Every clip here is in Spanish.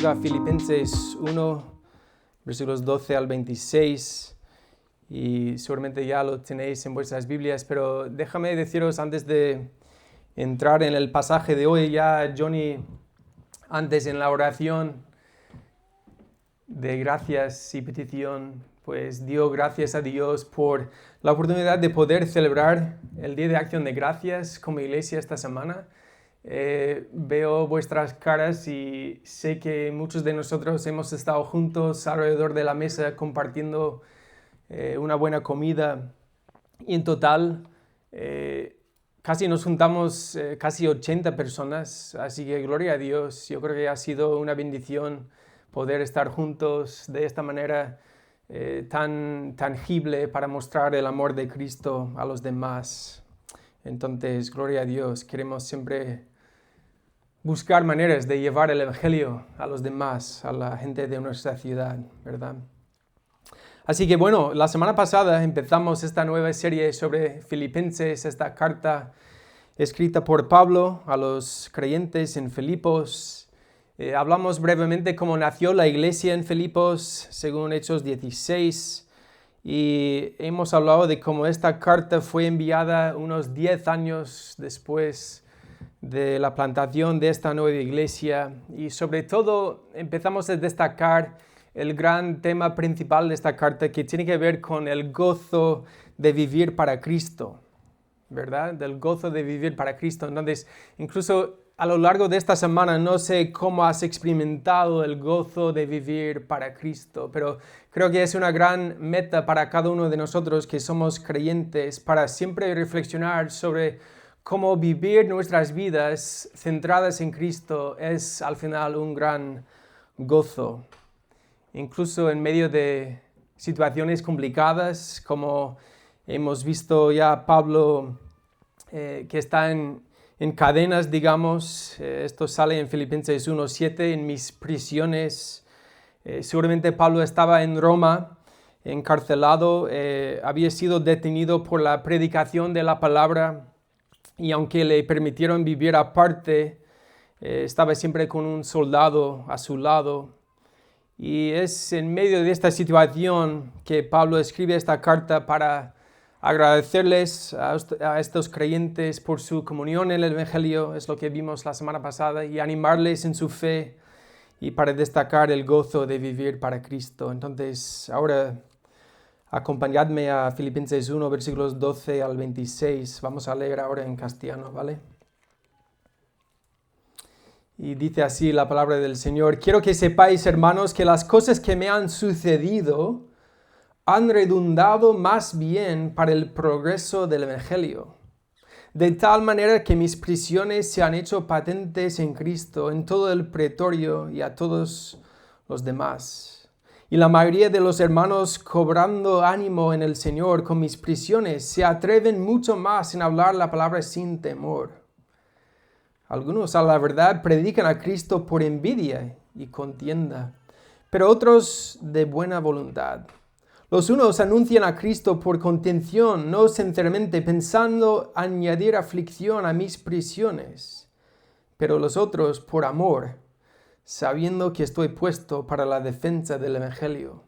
toca Filipenses 1, versículos 12 al 26, y seguramente ya lo tenéis en vuestras Biblias, pero déjame deciros antes de entrar en el pasaje de hoy, ya Johnny, antes en la oración de gracias y petición, pues dio gracias a Dios por la oportunidad de poder celebrar el Día de Acción de Gracias como iglesia esta semana. Veo vuestras caras y sé que muchos de nosotros hemos estado juntos alrededor de la mesa compartiendo una buena comida, y en total casi nos juntamos casi 80 personas, así que gloria a Dios. Yo creo que ha sido una bendición poder estar juntos de esta manera tan tangible para mostrar el amor de Cristo a los demás. Entonces, gloria a Dios. Queremos siempre buscar maneras de llevar el Evangelio a los demás, a la gente de nuestra ciudad, ¿verdad? Así que bueno, la semana pasada empezamos esta nueva serie sobre Filipenses, esta carta escrita por Pablo a los creyentes en Filipos. Hablamos brevemente cómo nació la iglesia en Filipos, según Hechos 16, y hemos hablado de cómo esta carta fue enviada unos 10 años después de la plantación de esta nueva iglesia, y sobre todo empezamos a destacar el gran tema principal de esta carta, que tiene que ver con el gozo de vivir para Cristo, ¿verdad? Del gozo de vivir para Cristo. Entonces, incluso a lo largo de esta semana, no sé cómo has experimentado el gozo de vivir para Cristo, pero creo que es una gran meta para cada uno de nosotros que somos creyentes, para siempre reflexionar sobre cómo vivir nuestras vidas centradas en Cristo es al final un gran gozo. Incluso en medio de situaciones complicadas, como hemos visto ya Pablo, que está en cadenas, digamos. Esto sale en Filipenses 1:7, en mis prisiones. Seguramente Pablo estaba en Roma, encarcelado, había sido detenido por la predicación de la palabra, y aunque le permitieron vivir aparte, estaba siempre con un soldado a su lado. Y es en medio de esta situación que Pablo escribe esta carta para agradecerles a estos creyentes por su comunión en el Evangelio, es lo que vimos la semana pasada, y animarles en su fe, y para destacar el gozo de vivir para Cristo. Entonces, ahora acompañadme a Filipenses 1, versículos 12 al 26. Vamos a leer ahora en castellano, ¿vale? Y dice así la palabra del Señor: Quiero que sepáis, hermanos, que las cosas que me han sucedido han redundado más bien para el progreso del Evangelio, de tal manera que mis prisiones se han hecho patentes en Cristo, en todo el pretorio y a todos los demás. Y la mayoría de los hermanos, cobrando ánimo en el Señor con mis prisiones, se atreven mucho más en hablar la palabra sin temor. Algunos, a la verdad, predican a Cristo por envidia y contienda, pero otros de buena voluntad. Los unos anuncian a Cristo por contención, no sinceramente, pensando añadir aflicción a mis prisiones, pero los otros por amor, sabiendo que estoy puesto para la defensa del Evangelio.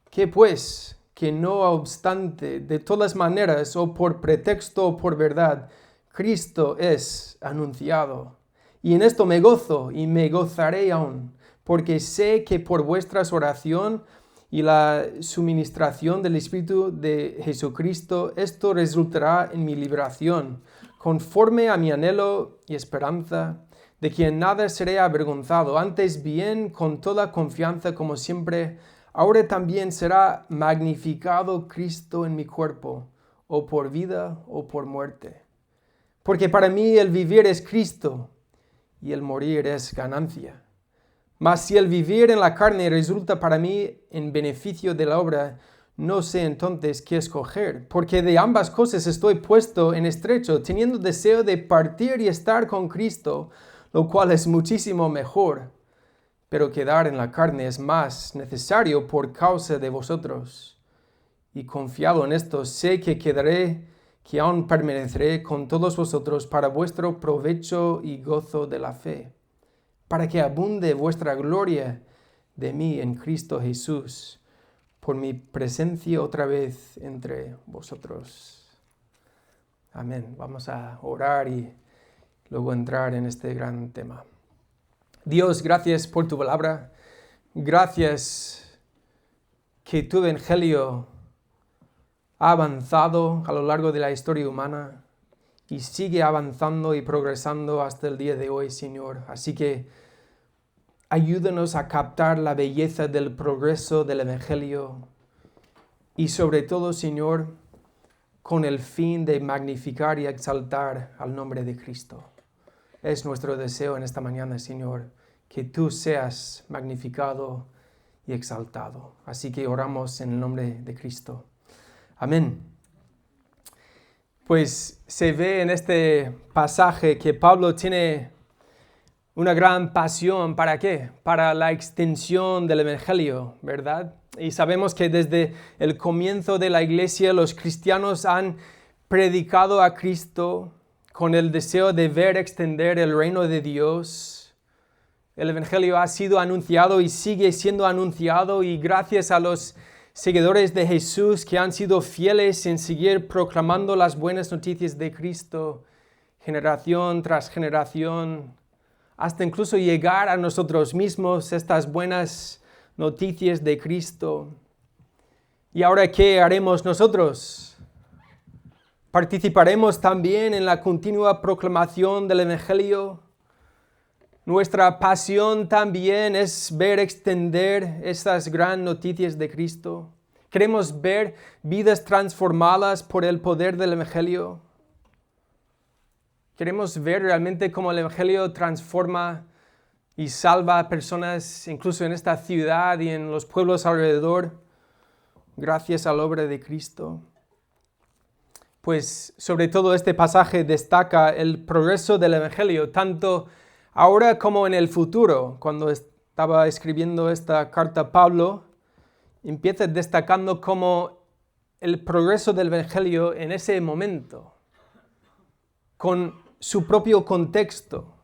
¿Qué pues? Que no obstante, de todas maneras, o por pretexto o por verdad, Cristo es anunciado. Y en esto me gozo y me gozaré aún, porque sé que por vuestra oración y la suministración del Espíritu de Jesucristo, esto resultará en mi liberación, conforme a mi anhelo y esperanza, de quien nada seré avergonzado, antes bien con toda confianza como siempre, ahora también será magnificado Cristo en mi cuerpo, o por vida o por muerte. Porque para mí el vivir es Cristo y el morir es ganancia. Mas si el vivir en la carne resulta para mí en beneficio de la obra, no sé entonces qué escoger, porque de ambas cosas estoy puesto en estrecho, teniendo deseo de partir y estar con Cristo, lo cual es muchísimo mejor. Pero quedar en la carne es más necesario por causa de vosotros. Y confiado en esto, sé que aún permaneceré con todos vosotros para vuestro provecho y gozo de la fe, para que abunde vuestra gloria de mí en Cristo Jesús, por mi presencia otra vez entre vosotros. Amén. Vamos a orar y luego entrar en este gran tema. Dios, gracias por tu palabra. Gracias que tu evangelio ha avanzado a lo largo de la historia humana y sigue avanzando y progresando hasta el día de hoy, Señor. Así que ayúdanos a captar la belleza del progreso del evangelio y sobre todo, Señor, con el fin de magnificar y exaltar al nombre de Cristo. Es nuestro deseo en esta mañana, Señor, que tú seas magnificado y exaltado. Así que oramos en el nombre de Cristo. Amén. Pues se ve en este pasaje que Pablo tiene una gran pasión, ¿para qué? Para la extensión del evangelio, ¿verdad? Y sabemos que desde el comienzo de la iglesia los cristianos han predicado a Cristo con el deseo de ver extender el reino de Dios. El evangelio ha sido anunciado y sigue siendo anunciado, y gracias a los seguidores de Jesús que han sido fieles en seguir proclamando las buenas noticias de Cristo, generación tras generación, hasta incluso llegar a nosotros mismos estas buenas noticias de Cristo. ¿Y ahora qué haremos nosotros? ¿Participaremos también en la continua proclamación del evangelio? Nuestra pasión también es ver extender estas grandes noticias de Cristo. Queremos ver vidas transformadas por el poder del evangelio. Queremos ver realmente cómo el evangelio transforma y salva a personas, incluso en esta ciudad y en los pueblos alrededor, gracias a la obra de Cristo. Pues sobre todo este pasaje destaca el progreso del evangelio, tanto ahora como en el futuro. Cuando estaba escribiendo esta carta Pablo, empieza destacando como el progreso del evangelio en ese momento, con su propio contexto.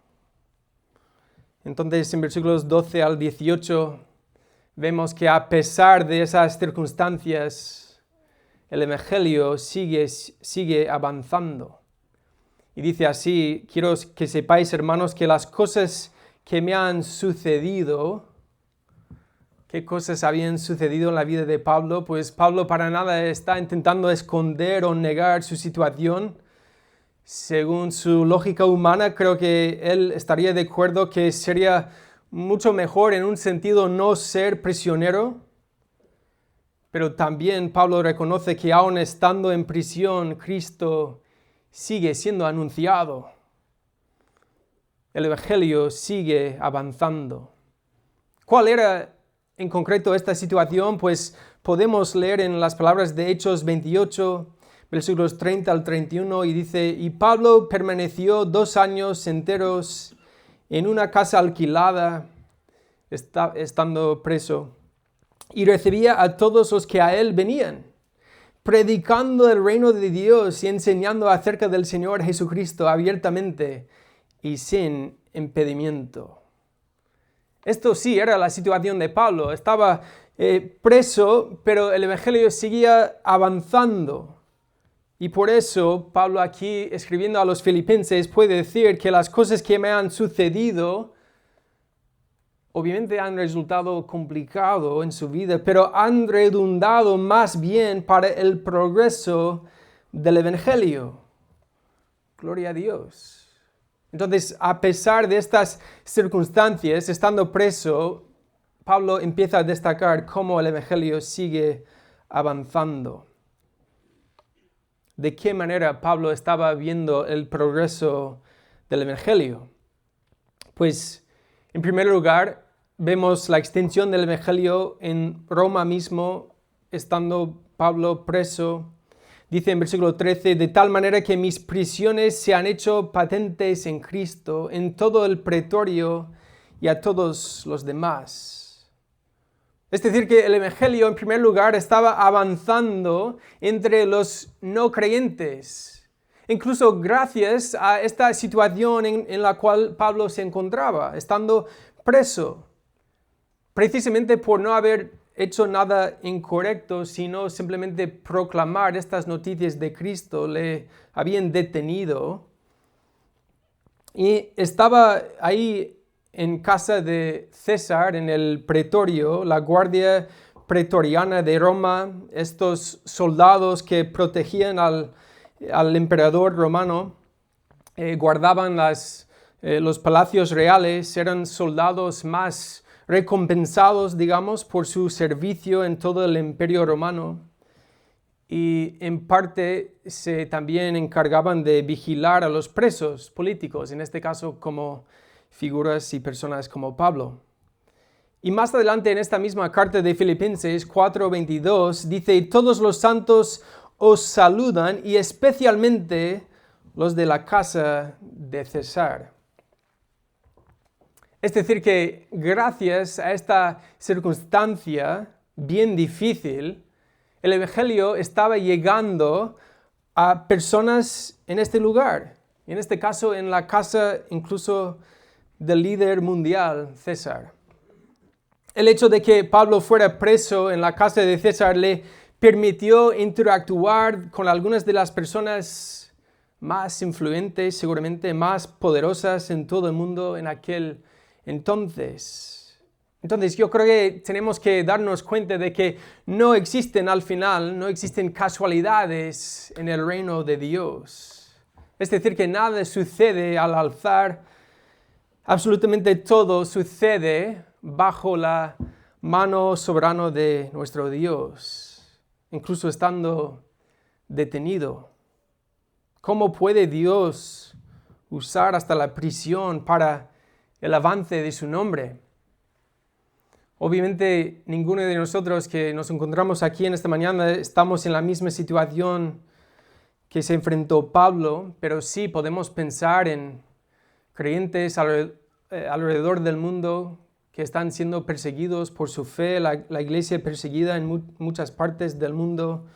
Entonces, en versículos 12 al 18, vemos que a pesar de esas circunstancias, el evangelio sigue avanzando. Y dice así: quiero que sepáis, hermanos, que las cosas que me han sucedido, ¿qué cosas habían sucedido en la vida de Pablo? Pues Pablo para nada está intentando esconder o negar su situación. Según su lógica humana, creo que él estaría de acuerdo que sería mucho mejor en un sentido no ser prisionero. Pero también Pablo reconoce que aun estando en prisión, Cristo sigue siendo anunciado. El evangelio sigue avanzando. ¿Cuál era en concreto esta situación? Pues podemos leer en las palabras de Hechos 28, versículos 30 al 31, y dice: y Pablo permaneció 2 años enteros en una casa alquilada, estando preso, y recibía a todos los que a él venían, predicando el reino de Dios y enseñando acerca del Señor Jesucristo abiertamente y sin impedimento. Esto sí era la situación de Pablo. Estaba preso, pero el evangelio seguía avanzando. Y por eso Pablo aquí, escribiendo a los filipenses, puede decir que las cosas que me han sucedido obviamente han resultado complicado en su vida, pero han redundado más bien para el progreso del evangelio. Gloria a Dios. Entonces, a pesar de estas circunstancias, estando preso, Pablo empieza a destacar cómo el evangelio sigue avanzando. ¿De qué manera Pablo estaba viendo el progreso del evangelio? Pues, en primer lugar, vemos la extensión del evangelio en Roma mismo, estando Pablo preso. Dice en versículo 13: de tal manera que mis prisiones se han hecho patentes en Cristo, en todo el pretorio y a todos los demás. Es decir, que el evangelio en primer lugar estaba avanzando entre los no creyentes. incluso gracias a esta situación en la cual Pablo se encontraba, estando preso, precisamente por no haber hecho nada incorrecto, sino simplemente proclamar estas noticias de Cristo, le habían detenido. Y estaba ahí en casa de César, en el pretorio, la guardia pretoriana de Roma, estos soldados que protegían al emperador romano, guardaban los palacios reales, eran soldados más recompensados, digamos, por su servicio en todo el imperio romano. Y en parte se también encargaban de vigilar a los presos políticos, en este caso como figuras y personas como Pablo. Y más adelante en esta misma carta de Filipenses 4:22 dice: todos los santos os saludan y especialmente los de la casa de César. Es decir, que gracias a esta circunstancia bien difícil, el Evangelio estaba llegando a personas en este lugar, en este caso en la casa incluso del líder mundial, César. El hecho de que Pablo fuera preso en la casa de César le permitió interactuar con algunas de las personas más influyentes, seguramente más poderosas en todo el mundo en aquel entonces. Entonces yo creo que tenemos que darnos cuenta de que no existen casualidades en el reino de Dios. Es decir, que nada sucede al azar, absolutamente todo sucede bajo la mano soberana de nuestro Dios, incluso estando detenido. ¿Cómo puede Dios usar hasta la prisión para el avance de su nombre? Obviamente, ninguno de nosotros que nos encontramos aquí en esta mañana estamos en la misma situación que se enfrentó Pablo, pero sí podemos pensar en creyentes alrededor del mundo que están siendo perseguidos por su fe, la iglesia perseguida en muchas partes del mundo,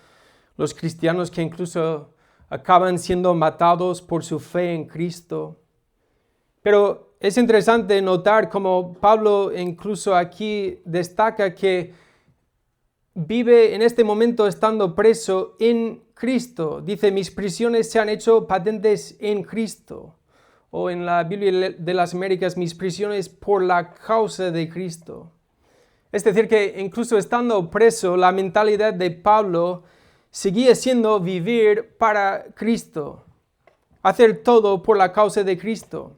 los cristianos que incluso acaban siendo matados por su fe en Cristo. Pero es interesante notar cómo Pablo incluso aquí destaca que vive en este momento estando preso en Cristo. Dice: mis prisiones se han hecho patentes en Cristo. O en la Biblia de las Américas: mis prisiones por la causa de Cristo. Es decir, que incluso estando preso, la mentalidad de Pablo seguía siendo vivir para Cristo, hacer todo por la causa de Cristo.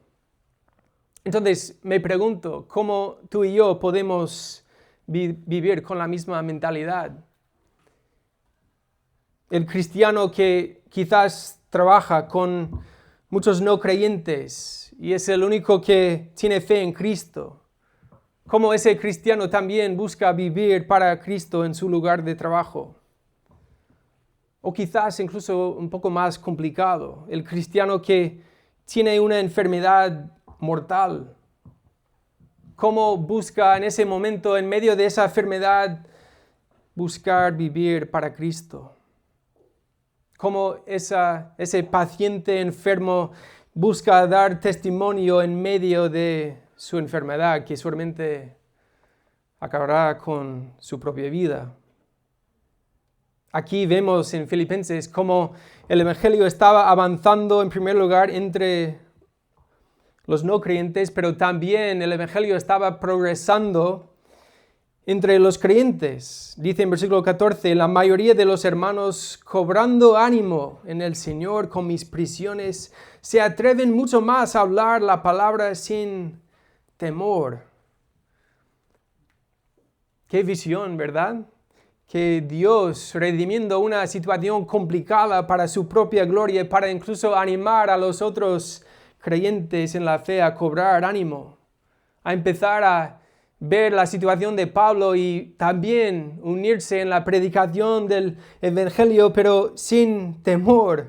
Entonces me pregunto, ¿cómo tú y yo podemos vivir con la misma mentalidad? El cristiano que quizás trabaja con muchos no creyentes y es el único que tiene fe en Cristo, ¿cómo ese cristiano también busca vivir para Cristo en su lugar de trabajo? O quizás incluso un poco más complicado, el cristiano que tiene una enfermedad mortal, ¿cómo busca en ese momento, en medio de esa enfermedad, buscar vivir para Cristo? ¿Cómo ese paciente enfermo busca dar testimonio en medio de su enfermedad, que seguramente acabará con su propia vida? Aquí vemos en Filipenses cómo el Evangelio estaba avanzando en primer lugar entre los no creyentes, pero también el Evangelio estaba progresando entre los creyentes. Dice en versículo 14: la mayoría de los hermanos, cobrando ánimo en el Señor con mis prisiones, se atreven mucho más a hablar la palabra sin temor. Qué visión, ¿verdad? Que Dios, redimiendo una situación complicada para su propia gloria, para incluso animar a los otros creyentes en la fe a cobrar ánimo, a empezar a ver la situación de Pablo y también unirse en la predicación del Evangelio, pero sin temor.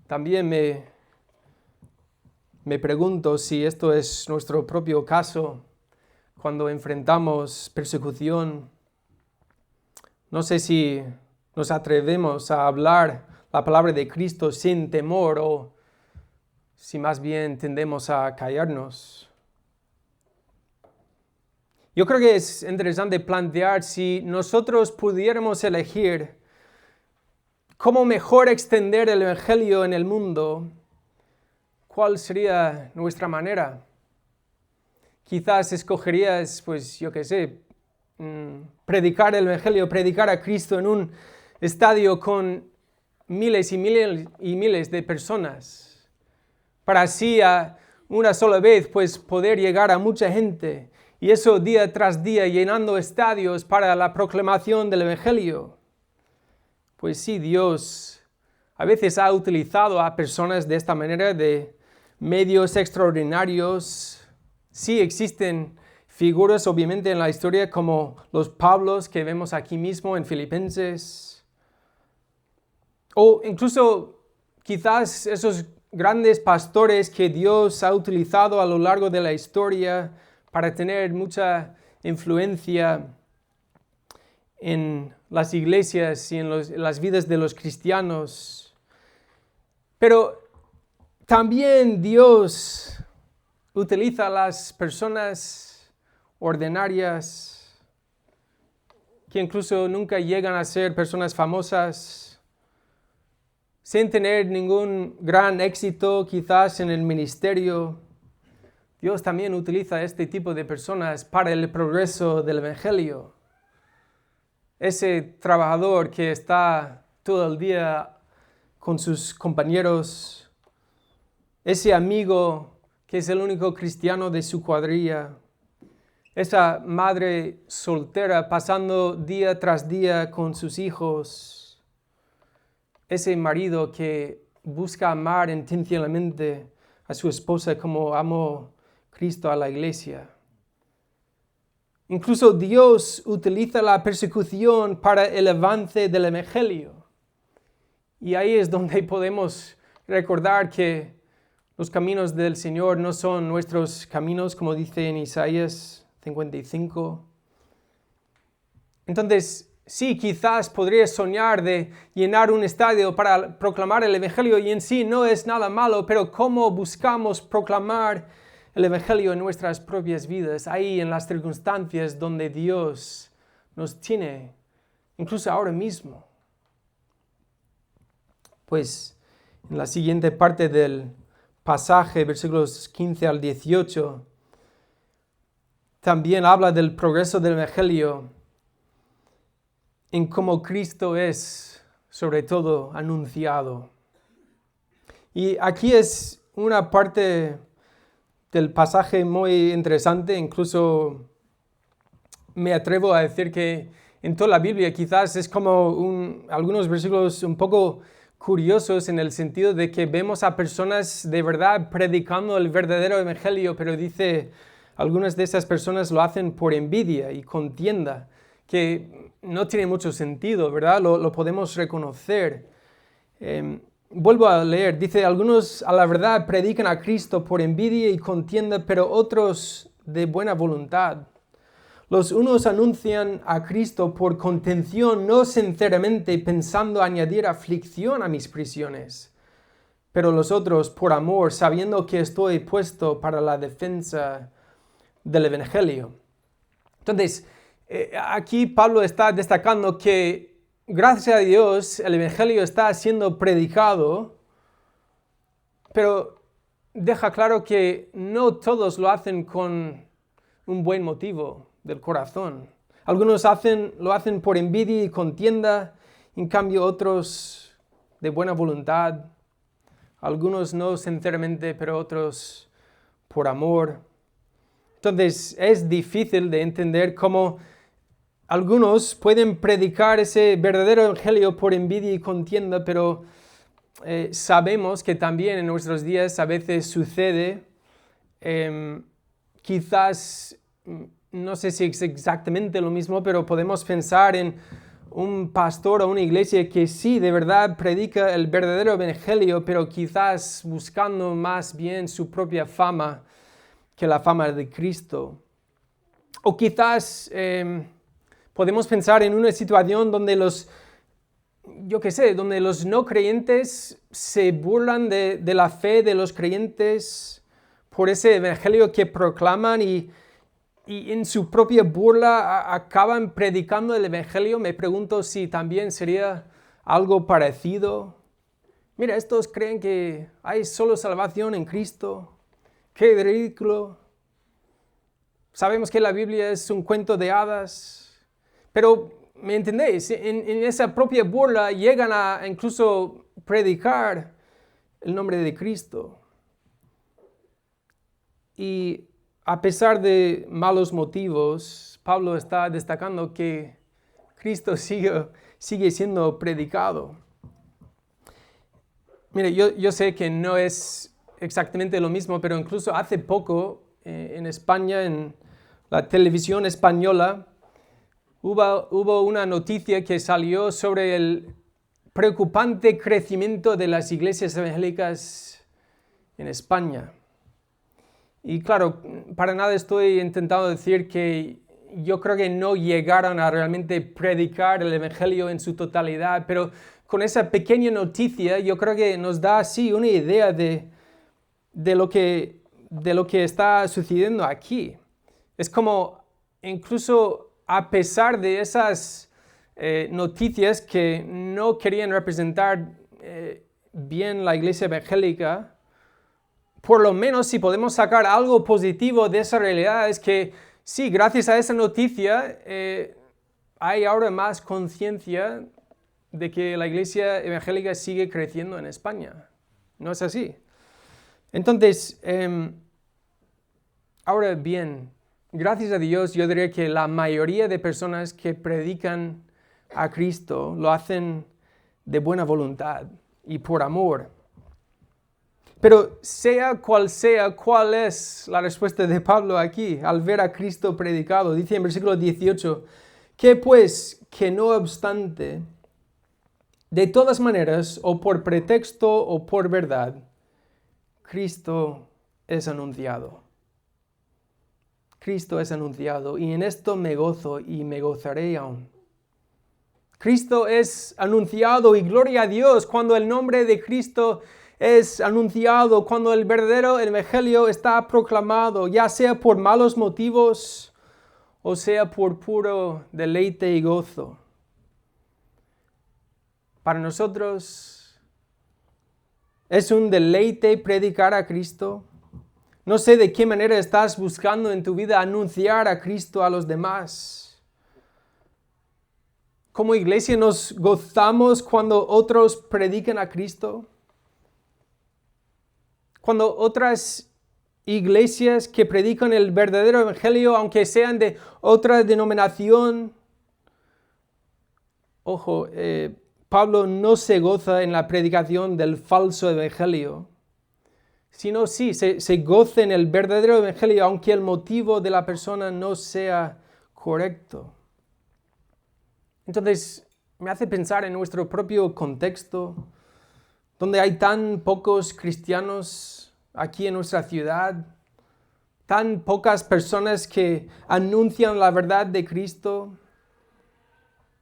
También me pregunto si esto es nuestro propio caso cuando enfrentamos persecución. No sé si nos atrevemos a hablar la palabra de Cristo sin temor o si más bien tendemos a callarnos. Yo creo que es interesante plantear si nosotros pudiéramos elegir cómo mejor extender el Evangelio en el mundo, ¿cuál sería nuestra manera? Quizás escogerías, pues yo qué sé, predicar el Evangelio, predicar a Cristo en un estadio con miles y miles y miles de personas, para así a una sola vez pues poder llegar a mucha gente, y eso día tras día llenando estadios para la proclamación del Evangelio. Pues sí, Dios a veces ha utilizado a personas de esta manera, de medios extraordinarios. Sí existen figuras obviamente en la historia como los Pablos que vemos aquí mismo en Filipenses, o incluso quizás esos grandes pastores que Dios ha utilizado a lo largo de la historia para tener mucha influencia en las iglesias y en las vidas de los cristianos. Pero también Dios utiliza a las personas ordinarias que incluso nunca llegan a ser personas famosas, sin tener ningún gran éxito quizás en el ministerio. Dios también utiliza a este tipo de personas para el progreso del Evangelio. Ese trabajador que está todo el día con sus compañeros, ese amigo que es el único cristiano de su cuadrilla, esa madre soltera pasando día tras día con sus hijos, ese marido que busca amar intencionalmente a su esposa como amó Cristo a la iglesia. Incluso Dios utiliza la persecución para el avance del Evangelio. Y ahí es donde podemos recordar que los caminos del Señor no son nuestros caminos, como dice en Isaías 55. Entonces, sí, quizás podrías soñar de llenar un estadio para proclamar el Evangelio y en sí no es nada malo, pero ¿cómo buscamos proclamar el Evangelio en nuestras propias vidas, ahí en las circunstancias donde Dios nos tiene, incluso ahora mismo? Pues en la siguiente parte del pasaje, versículos 15 al 18, también habla del progreso del Evangelio, en cómo Cristo es, sobre todo, anunciado. Y aquí es una parte del pasaje muy interesante, incluso me atrevo a decir que en toda la Biblia quizás es como algunos versículos un poco curiosos en el sentido de que vemos a personas de verdad predicando el verdadero evangelio, pero dice, algunas de esas personas lo hacen por envidia y contienda, que no tiene mucho sentido, ¿verdad? Lo podemos reconocer. Vuelvo a leer, dice, algunos a la verdad predican a Cristo por envidia y contienda, pero otros de buena voluntad. Los unos anuncian a Cristo por contención, no sinceramente pensando añadir aflicción a mis prisiones, pero los otros por amor, sabiendo que estoy puesto para la defensa del Evangelio. Entonces, aquí Pablo está destacando que gracias a Dios el Evangelio está siendo predicado, pero deja claro que no todos lo hacen con un buen motivo del corazón. Algunos lo hacen por envidia y contienda, en cambio otros de buena voluntad. Algunos no sinceramente, pero otros por amor. Entonces es difícil de entender cómo algunos pueden predicar ese verdadero evangelio por envidia y contienda, pero sabemos que también en nuestros días a veces sucede, quizás, no sé si es exactamente lo mismo, pero podemos pensar en un pastor o una iglesia que sí, de verdad predica el verdadero evangelio, pero quizás buscando más bien su propia fama que la fama de Cristo. O quizás podemos pensar en una situación donde los yo qué sé, donde los no creyentes se burlan de la fe de los creyentes por ese evangelio que proclaman y en su propia burla acaban predicando el evangelio. Me pregunto si también sería algo parecido. Mira, estos creen que hay solo salvación en Cristo. ¡Qué ridículo! Sabemos que la Biblia es un cuento de hadas, pero ¿me entendéis? En esa propia burla llegan a incluso predicar el nombre de Cristo. Y a pesar de malos motivos, Pablo está destacando que Cristo sigue siendo predicado. Mire, yo sé que no es exactamente lo mismo, pero incluso hace poco en España, en la televisión española, hubo una noticia que salió sobre el preocupante crecimiento de las iglesias evangélicas en España. Y claro, para nada estoy intentando decir que yo creo que no llegaron a realmente predicar el evangelio en su totalidad, pero con esa pequeña noticia yo creo que nos da así una idea de lo que está sucediendo aquí. Es como incluso a pesar de esas noticias que no querían representar bien la iglesia evangélica, por lo menos si podemos sacar algo positivo de esa realidad es que sí, gracias a esa noticia hay ahora más conciencia de que la iglesia evangélica sigue creciendo en España. ¿No es así? Entonces, ahora bien, gracias a Dios yo diría que la mayoría de personas que predican a Cristo lo hacen de buena voluntad y por amor. Pero sea, ¿cuál es la respuesta de Pablo aquí al ver a Cristo predicado? Dice en versículo 18, que pues, que no obstante, de todas maneras, o por pretexto o por verdad, Cristo es anunciado. Cristo es anunciado y en esto me gozo y me gozaré aún. Cristo es anunciado y gloria a Dios cuando el nombre de Cristo es anunciado, cuando el verdadero evangelio está proclamado, ya sea por malos motivos o sea por puro deleite y gozo. Para nosotros es un deleite predicar a Cristo. No sé de qué manera estás buscando en tu vida anunciar a Cristo a los demás. Como iglesia nos gozamos cuando otros predican a Cristo. Cuando otras iglesias que predican el verdadero evangelio, aunque sean de otra denominación, ojo, Pablo no se goza en la predicación del falso evangelio, sino sí, se goza en el verdadero evangelio, aunque el motivo de la persona no sea correcto. Entonces, me hace pensar en nuestro propio contexto, donde hay tan pocos cristianos aquí en nuestra ciudad, tan pocas personas que anuncian la verdad de Cristo.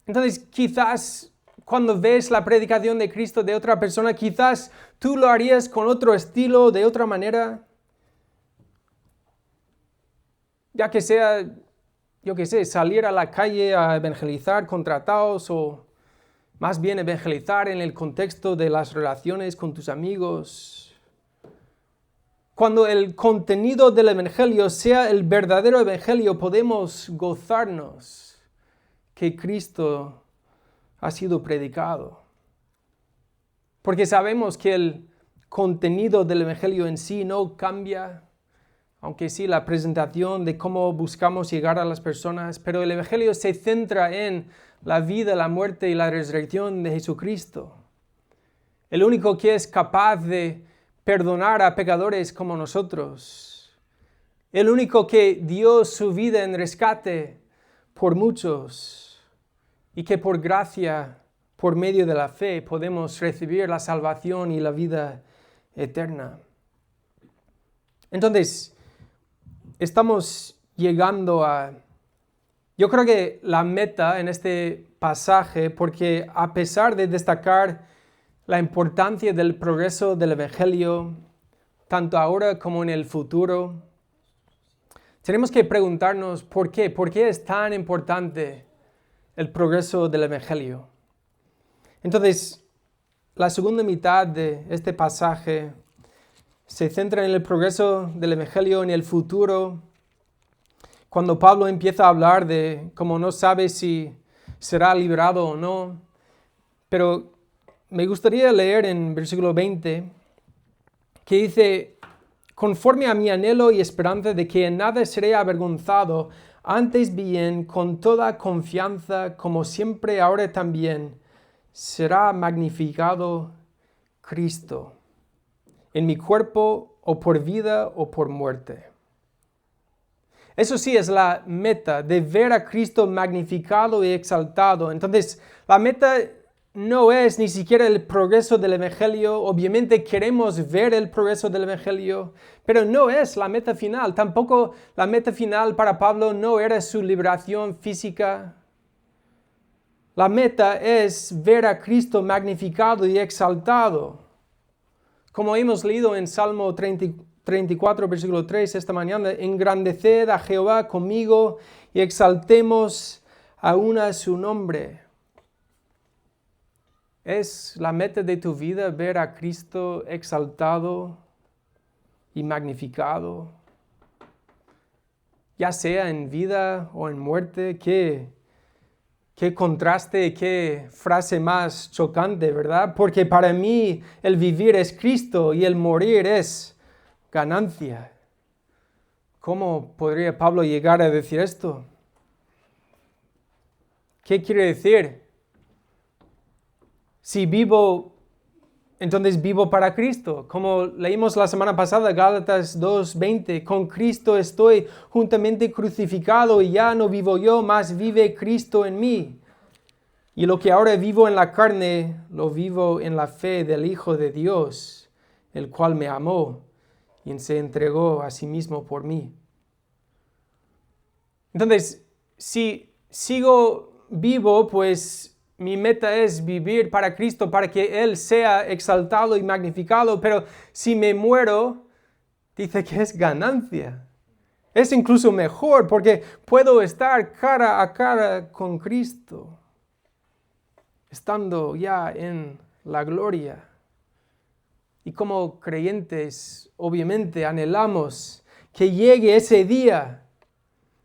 Entonces, quizás cuando ves la predicación de Cristo de otra persona, quizás tú lo harías con otro estilo, de otra manera. Ya que sea, yo qué sé, salir a la calle a evangelizar contratados o más bien evangelizar en el contexto de las relaciones con tus amigos. Cuando el contenido del evangelio sea el verdadero evangelio, podemos gozarnos que Cristo ha sido predicado. Porque sabemos que el contenido del evangelio en sí no cambia, aunque sí la presentación de cómo buscamos llegar a las personas, pero el evangelio se centra en la vida, la muerte y la resurrección de Jesucristo. El único que es capaz de perdonar a pecadores como nosotros. El único que dio su vida en rescate por muchos y que por gracia, por medio de la fe, podemos recibir la salvación y la vida eterna. Entonces, estamos llegando a... Yo creo que la meta en este pasaje porque a pesar de destacar la importancia del progreso del Evangelio, tanto ahora como en el futuro, tenemos que preguntarnos por qué es tan importante el progreso del Evangelio. Entonces, la segunda mitad de este pasaje se centra en el progreso del Evangelio en el futuro, cuando Pablo empieza a hablar de cómo no sabe si será liberado o no. Pero me gustaría leer en versículo 20, que dice: conforme a mi anhelo y esperanza de que en nada seré avergonzado, antes bien, con toda confianza, como siempre ahora también, será magnificado Cristo, en mi cuerpo, o por vida o por muerte. Eso sí es la meta, de ver a Cristo magnificado y exaltado. Entonces, la meta no es ni siquiera el progreso del Evangelio. Obviamente queremos ver el progreso del Evangelio, pero no es la meta final. Tampoco la meta final para Pablo no era su liberación física. La meta es ver a Cristo magnificado y exaltado. Como hemos leído en Salmo 34, versículo 3 esta mañana: engrandeced a Jehová conmigo y exaltemos aún a su nombre. ¿Es la meta de tu vida ver a Cristo exaltado y magnificado? Ya sea en vida o en muerte. Qué contraste, qué frase más chocante, ¿verdad? Porque para mí el vivir es Cristo y el morir es ganancia. ¿Cómo podría Pablo llegar a decir esto? ¿Qué quiere decir? Si vivo, entonces vivo para Cristo. Como leímos la semana pasada, Gálatas 2:20, con Cristo estoy juntamente crucificado y ya no vivo yo, mas vive Cristo en mí. Y lo que ahora vivo en la carne, lo vivo en la fe del Hijo de Dios, el cual me amó y se entregó a sí mismo por mí. Entonces, si sigo vivo, pues mi meta es vivir para Cristo, para que Él sea exaltado y magnificado. Pero si me muero, dice que es ganancia. Es incluso mejor porque puedo estar cara a cara con Cristo, estando ya en la gloria. Y como creyentes, obviamente anhelamos que llegue ese día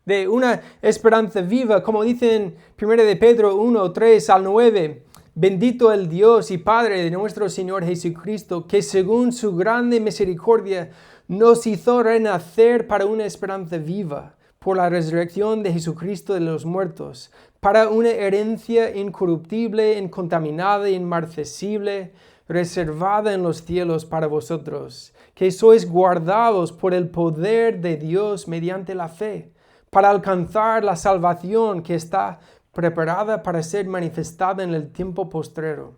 de una esperanza viva, como dice en 1 de Pedro 1, 3 al 9, bendito el Dios y Padre de nuestro Señor Jesucristo, que según su grande misericordia nos hizo renacer para una esperanza viva, por la resurrección de Jesucristo de los muertos, para una herencia incorruptible, incontaminada, inmarcesible, reservada en los cielos para vosotros, que sois guardados por el poder de Dios mediante la fe, para alcanzar la salvación que está preparada para ser manifestada en el tiempo postrero,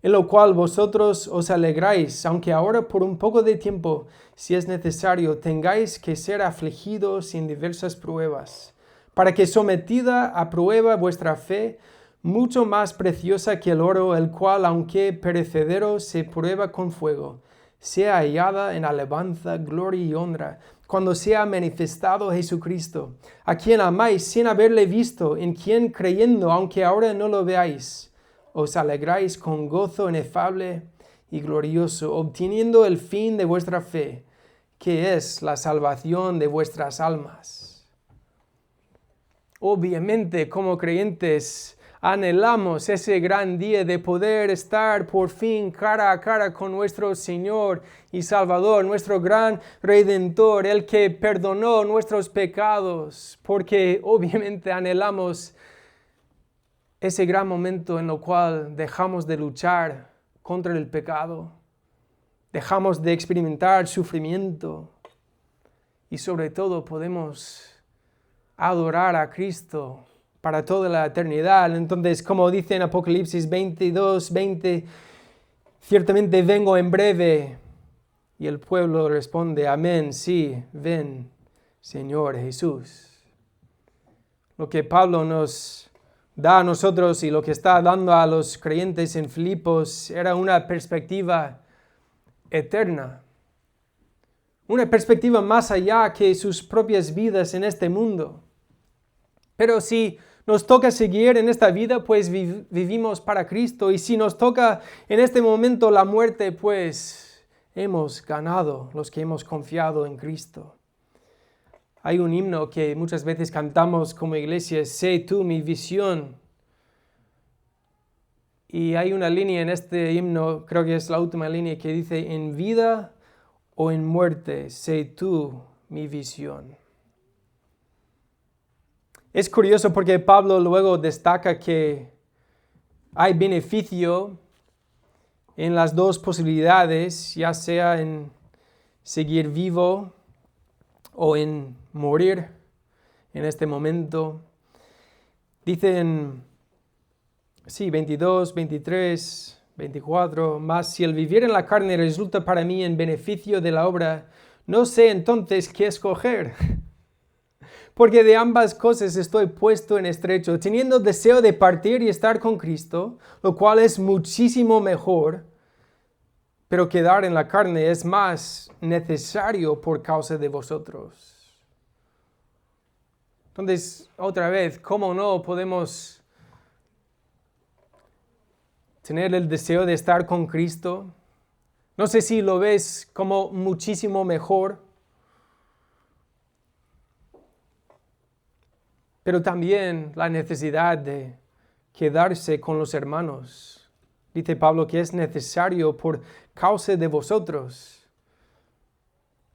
en lo cual vosotros os alegráis, aunque ahora por un poco de tiempo, si es necesario, tengáis que ser afligidos en diversas pruebas, para que sometida a prueba vuestra fe, mucho más preciosa que el oro, el cual, aunque perecedero, se prueba con fuego, sea hallada en alabanza, gloria y honra, cuando sea manifestado Jesucristo, a quien amáis sin haberle visto, en quien creyendo, aunque ahora no lo veáis, os alegráis con gozo inefable y glorioso, obteniendo el fin de vuestra fe, que es la salvación de vuestras almas. Obviamente, como creyentes, anhelamos ese gran día de poder estar por fin cara a cara con nuestro Señor y Salvador, nuestro gran Redentor, el que perdonó nuestros pecados, porque obviamente anhelamos ese gran momento en el cual dejamos de luchar contra el pecado, dejamos de experimentar sufrimiento y sobre todo podemos adorar a Cristo para toda la eternidad. Entonces, como dice en Apocalipsis 22:20, ciertamente vengo en breve. Y el pueblo responde, amén, sí, ven, Señor Jesús. Lo que Pablo nos da a nosotros y lo que está dando a los creyentes en Filipos era una perspectiva eterna. Una perspectiva más allá que sus propias vidas en este mundo. Pero si nos toca seguir en esta vida, pues vivimos para Cristo. Y si nos toca en este momento la muerte, pues hemos ganado los que hemos confiado en Cristo. Hay un himno que muchas veces cantamos como iglesia, sé tú mi visión. Y hay una línea en este himno, creo que es la última línea, que dice, en vida o en muerte, sé tú mi visión. Es curioso porque Pablo luego destaca que hay beneficio en las dos posibilidades, ya sea en seguir vivo o en morir en este momento. Dice en 22, 23, 24, mas si el vivir en la carne resulta para mí en beneficio de la obra, no sé entonces qué escoger. Porque de ambas cosas estoy puesto en estrecho, teniendo deseo de partir y estar con Cristo, lo cual es muchísimo mejor, pero quedar en la carne es más necesario por causa de vosotros. Entonces, otra vez, ¿cómo no podemos tener el deseo de estar con Cristo? No sé si lo ves como muchísimo mejor, pero también la necesidad de quedarse con los hermanos. Dice Pablo que es necesario por causa de vosotros.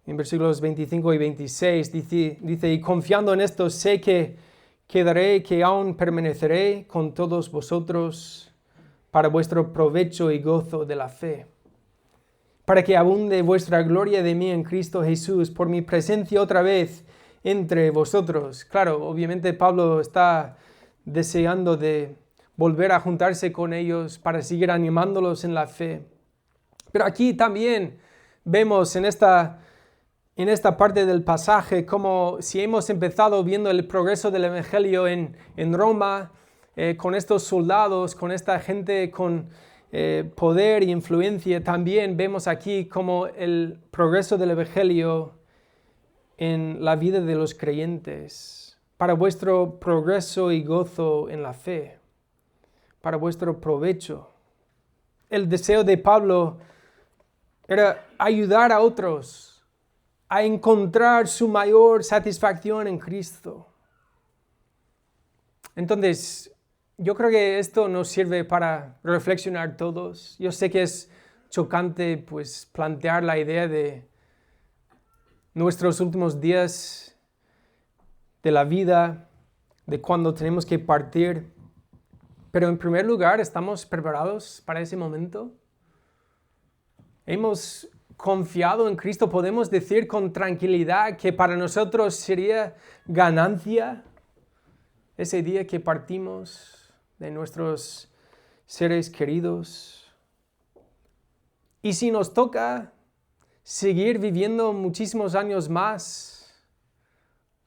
En versículos 25 y 26 dice, y confiando en esto sé que quedaré, que aún permaneceré con todos vosotros para vuestro provecho y gozo de la fe, para que abunde vuestra gloria de mí en Cristo Jesús por mi presencia otra vez entre vosotros. Claro, obviamente Pablo está deseando de volver a juntarse con ellos para seguir animándolos en la fe. Pero aquí también vemos en esta parte del pasaje como si hemos empezado viendo el progreso del Evangelio en Roma, con estos soldados, con esta gente con poder e influencia, también vemos aquí como el progreso del Evangelio en la vida de los creyentes, para vuestro progreso y gozo en la fe, para vuestro provecho. El deseo de Pablo era ayudar a otros a encontrar su mayor satisfacción en Cristo. Entonces, yo creo que esto nos sirve para reflexionar todos. Yo sé que es chocante pues plantear la idea de nuestros últimos días de la vida, de cuando tenemos que partir. Pero en primer lugar, ¿estamos preparados para ese momento? ¿Hemos confiado en Cristo? ¿Podemos decir con tranquilidad que para nosotros sería ganancia ese día que partimos de nuestros seres queridos? Y si nos toca seguir viviendo muchísimos años más,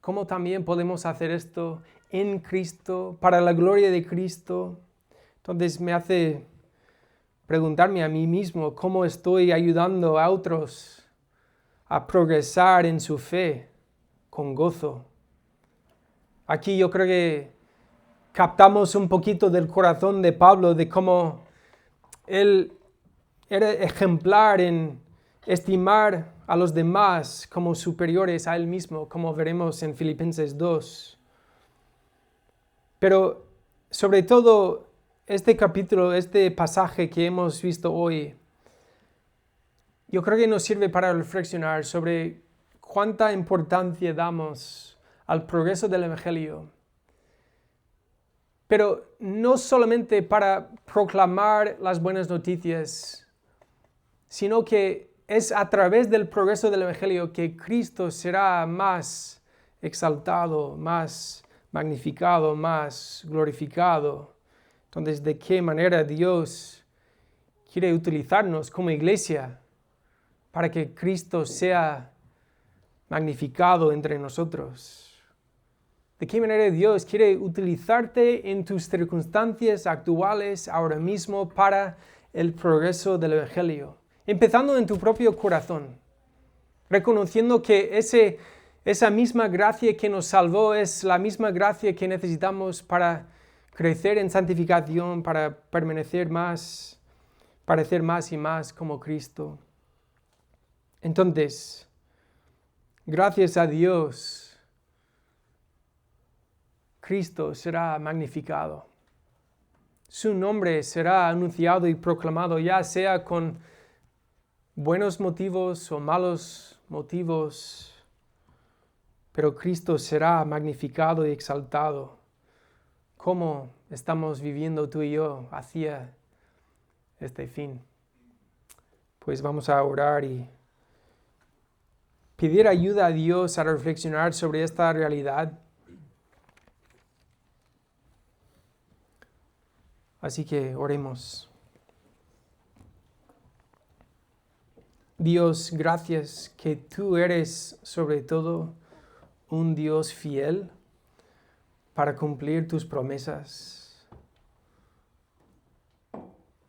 ¿cómo también podemos hacer esto en Cristo, para la gloria de Cristo? Entonces me hace preguntarme a mí mismo cómo estoy ayudando a otros a progresar en su fe con gozo. Aquí yo creo que captamos un poquito del corazón de Pablo, de cómo él era ejemplar en estimar a los demás como superiores a él mismo, como veremos en Filipenses 2. Pero sobre todo este capítulo, este pasaje que hemos visto hoy, yo creo que nos sirve para reflexionar sobre cuánta importancia damos al progreso del Evangelio. Pero no solamente para proclamar las buenas noticias, sino que es a través del progreso del Evangelio que Cristo será más exaltado, más magnificado, más glorificado. Entonces, ¿de qué manera Dios quiere utilizarnos como iglesia para que Cristo sea magnificado entre nosotros? de qué manera Dios quiere utilizarte en tus circunstancias actuales ahora mismo para el progreso del Evangelio. Empezando en tu propio corazón, reconociendo que esa misma gracia que nos salvó es la misma gracia que necesitamos para crecer en santificación, para parecer más y más como Cristo. Entonces, gracias a Dios, Cristo será magnificado. Su nombre será anunciado y proclamado, ya sea con buenos motivos o malos motivos, pero Cristo será magnificado y exaltado. ¿Cómo estamos viviendo tú y yo hacia este fin? Pues vamos a orar y pedir ayuda a Dios a reflexionar sobre esta realidad. Así que oremos. Dios, gracias que tú eres sobre todo un Dios fiel para cumplir tus promesas.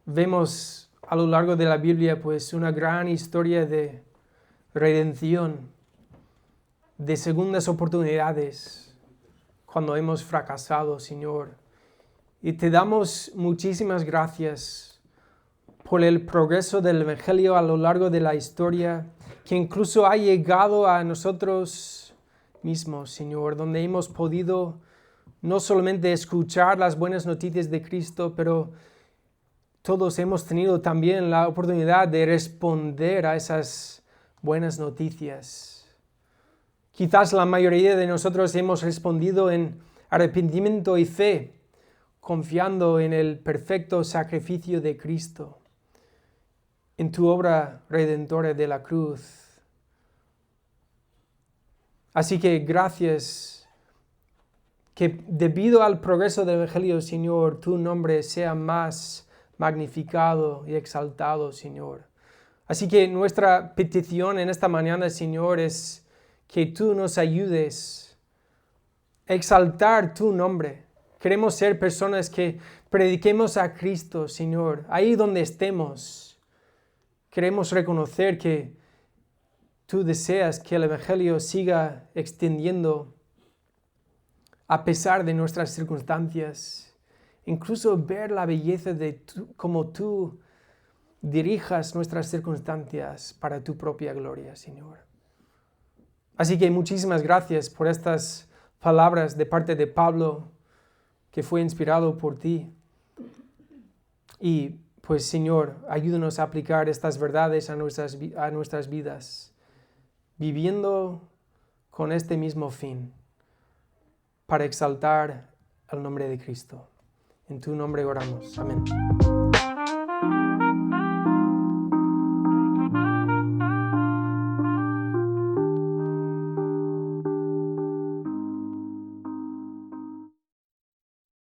Vemos a lo largo de la Biblia pues una gran historia de redención, de segundas oportunidades cuando hemos fracasado, Señor. Y te damos muchísimas gracias por el progreso del Evangelio a lo largo de la historia, que incluso ha llegado a nosotros mismos, Señor, donde hemos podido no solamente escuchar las buenas noticias de Cristo, pero todos hemos tenido también la oportunidad de responder a esas buenas noticias. Quizás la mayoría de nosotros hemos respondido en arrepentimiento y fe, confiando en el perfecto sacrificio de Cristo, en tu obra redentora de la cruz. Así que gracias que debido al progreso del Evangelio, Señor, tu nombre sea más magnificado y exaltado, Señor. Así que nuestra petición en esta mañana, Señor, es que tú nos ayudes a exaltar tu nombre. Queremos ser personas que prediquemos a Cristo, Señor, ahí donde estemos. Queremos reconocer que tú deseas que el Evangelio siga extendiendo a pesar de nuestras circunstancias. Incluso ver la belleza de cómo tú dirijas nuestras circunstancias para tu propia gloria, Señor. Así que muchísimas gracias por estas palabras de parte de Pablo, que fue inspirado por ti. Y pues, Señor, ayúdanos a aplicar estas verdades a nuestras vidas, viviendo con este mismo fin, para exaltar el nombre de Cristo. En tu nombre oramos. Amén.